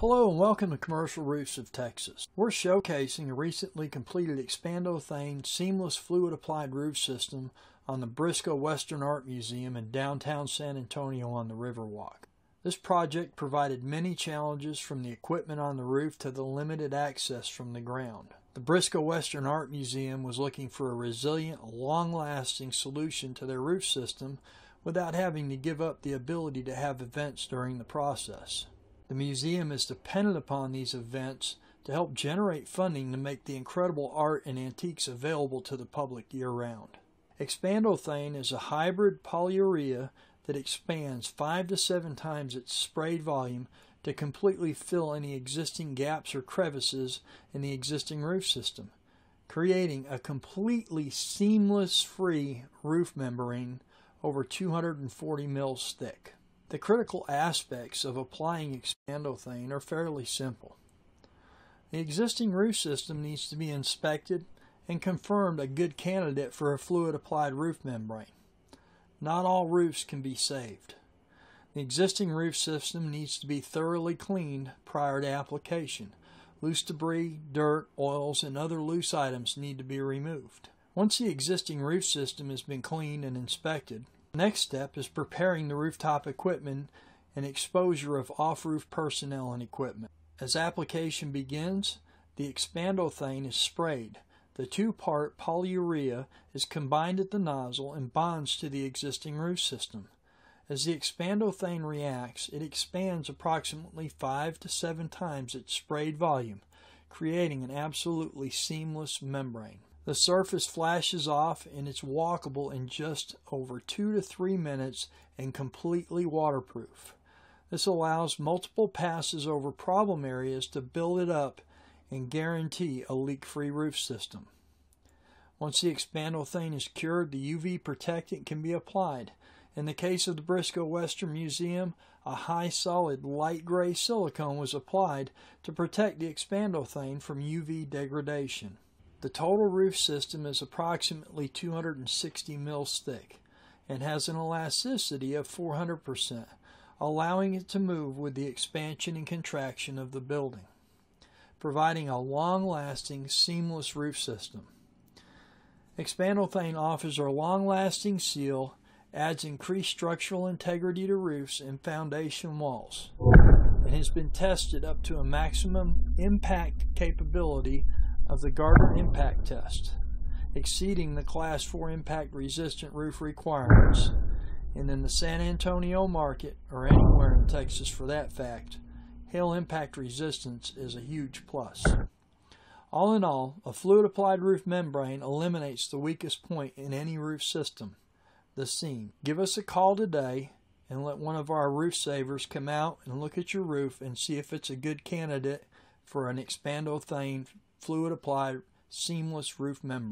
Hello and welcome to Commercial Roofs of Texas. We're showcasing a recently completed Expandothan seamless fluid applied roof system on the Briscoe Western Art Museum in downtown San Antonio on the Riverwalk. This project provided many challenges, from the equipment on the roof to the limited access from the ground. The Briscoe Western Art Museum was looking for a resilient, long-lasting solution to their roof system without having to give up the ability to have events during the process. The museum is dependent upon these events to help generate funding to make the incredible art and antiques available to the public year-round. Expandothan is a hybrid polyurea that expands 5 to 7 times its sprayed volume to completely fill any existing gaps or crevices in the existing roof system, creating a completely seamless-free roof membrane over 240 mils thick. The critical aspects of applying Expandothan are fairly simple. The existing roof system needs to be inspected and confirmed a good candidate for a fluid applied roof membrane. Not all roofs can be saved. The existing roof system needs to be thoroughly cleaned prior to application. Loose debris, dirt, oils, and other loose items need to be removed. Once the existing roof system has been cleaned and inspected, the next step is preparing the rooftop equipment and exposure of off-roof personnel and equipment. As application begins, the Expandothan is sprayed. The two-part polyurea is combined at the nozzle and bonds to the existing roof system. As the Expandothan reacts, it expands approximately 5 to 7 times its sprayed volume, creating an absolutely seamless membrane. The surface flashes off and it's walkable in just over 2 to 3 minutes and completely waterproof. This allows multiple passes over problem areas to build it up and guarantee a leak-free roof system. Once the Expandothan is cured, the UV protectant can be applied. In the case of the Briscoe Western Museum, a high solid light gray silicone was applied to protect the Expandothan from UV degradation. The total roof system is approximately 260 mils thick and has an elasticity of 400%, allowing it to move with the expansion and contraction of the building, providing a long-lasting, seamless roof system. Expandothan offers a long-lasting seal, adds increased structural integrity to roofs and foundation walls, and has been tested up to a maximum impact capability of the Gardner impact test, exceeding the Class 4 impact resistant roof requirements. And in the San Antonio market, or anywhere in Texas for that fact, hail impact resistance is a huge plus. All in all, a fluid applied roof membrane eliminates the weakest point in any roof system, the seam. Give us a call today and let one of our roof savers come out and look at your roof and see if it's a good candidate for an Expandothan fluid applied seamless roof membrane.